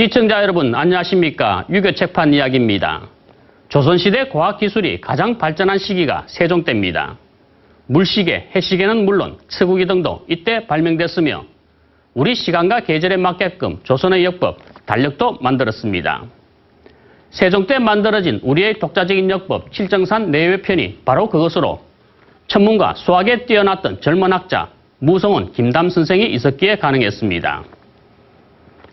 시청자 여러분 안녕하십니까. 유교 책판 이야기입니다. 조선시대 과학기술이 가장 발전한 시기가 세종 때입니다. 물시계, 해시계는 물론测구기 등도 이때 발명됐으며 우리 시간과 계절에 맞게끔 조선의 역법, 달력도 만들었습니다. 세종 때 만들어진 우리의 독자적인 역법 칠정산 내외편이 바로 그것으로 천문과 수학에 뛰어났던 젊은 학자 무송은 김담 선생이 있었기에 가능했습니다.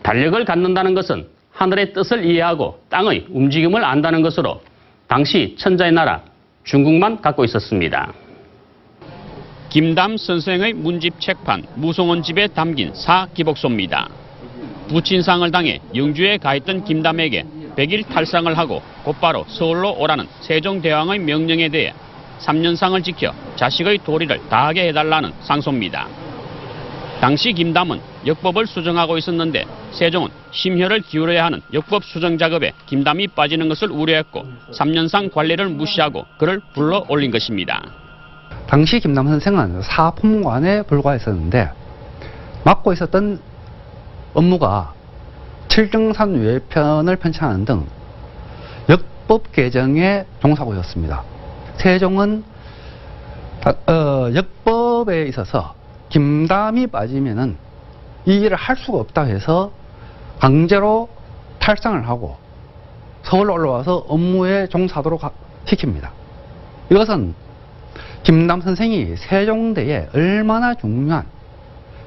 달력을 갖는다는 것은 하늘의 뜻을 이해하고 땅의 움직임을 안다는 것으로 당시 천자의 나라 중국만 갖고 있었습니다. 김담 선생의 문집 책판 무송은 집에 담긴 사기복소입니다. 부친상을 당해 영주에 가있던 김담에게 100일 탈상을 하고 곧바로 서울로 오라는 세종대왕의 명령에 대해 3년상을 지켜 자식의 도리를 다하게 해달라는 상소입니다. 당시 김담은 역법을 수정하고 있었는데 세종은 심혈을 기울여야 하는 역법 수정 작업에 김담이 빠지는 것을 우려했고 3년상 관리를 무시하고 그를 불러 올린 것입니다. 당시 김담 선생은 사품관에 불과했었는데 맡고 있었던 업무가 칠정산 외편을 편찬하는 등 역법 개정에 종사하고 있었습니다. 세종은 역법에 있어서 김담이 빠지면은 이 일을 할 수가 없다 해서 강제로 탈상을 하고 서울로 올라와서 업무에 종사하도록 시킵니다. 이것은 김담 선생이 세종대에 얼마나 중요한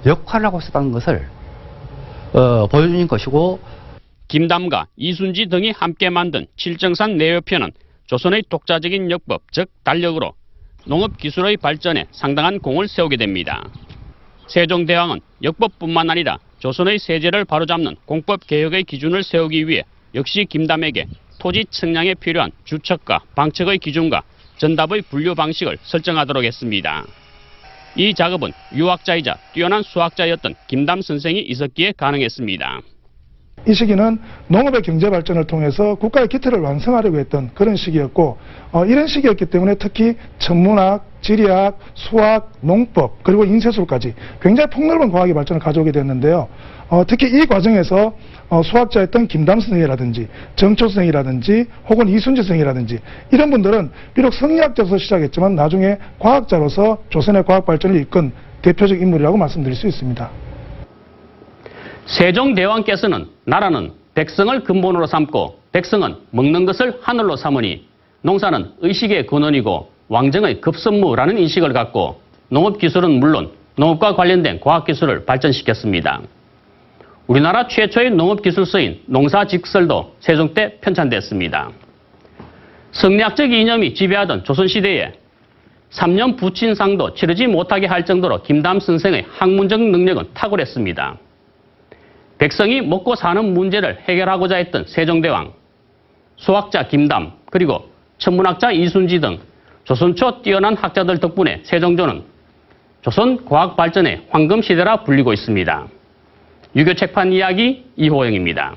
역할을 하고 있었다는 것을 보여주는 것이고, 김담과 이순지 등이 함께 만든 칠정산 내외편은 조선의 독자적인 역법, 즉 달력으로 농업기술의 발전에 상당한 공을 세우게 됩니다. 세종대왕은 역법뿐만 아니라 조선의 세제를 바로잡는 공법개혁의 기준을 세우기 위해 역시 김담에게 토지 측량에 필요한 주척과 방척의 기준과 전답의 분류 방식을 설정하도록 했습니다. 이 작업은 유학자이자 뛰어난 수학자였던 김담 선생이 있었기에 가능했습니다. 이 시기는 농업의 경제 발전을 통해서 국가의 기틀을 완성하려고 했던 그런 시기였고, 이런 시기였기 때문에 특히 천문학, 지리학, 수학, 농법 그리고 인쇄술까지 굉장히 폭넓은 과학의 발전을 가져오게 됐는데요. 특히 이 과정에서 수학자였던 김담 선생이라든지 정초 선생이라든지 혹은 이순지 선생이라든지 이런 분들은 비록 성리학자로서 시작했지만 나중에 과학자로서 조선의 과학 발전을 이끈 대표적 인물이라고 말씀드릴 수 있습니다. 세종대왕께서는 나라는 백성을 근본으로 삼고 백성은 먹는 것을 하늘로 삼으니 농사는 의식의 근원이고 왕정의 급선무라는 인식을 갖고 농업기술은 물론 농업과 관련된 과학기술을 발전시켰습니다. 우리나라 최초의 농업기술서인 농사직설도 세종 때 편찬됐습니다. 성리학적 이념이 지배하던 조선시대에 3년 부친상도 치르지 못하게 할 정도로 김담 선생의 학문적 능력은 탁월했습니다. 백성이 먹고 사는 문제를 해결하고자 했던 세종대왕, 수학자 김담, 그리고 천문학자 이순지 등 조선 초 뛰어난 학자들 덕분에 세종조는 조선 과학 발전의 황금 시대라 불리고 있습니다. 유교 책판 이야기 이호영입니다.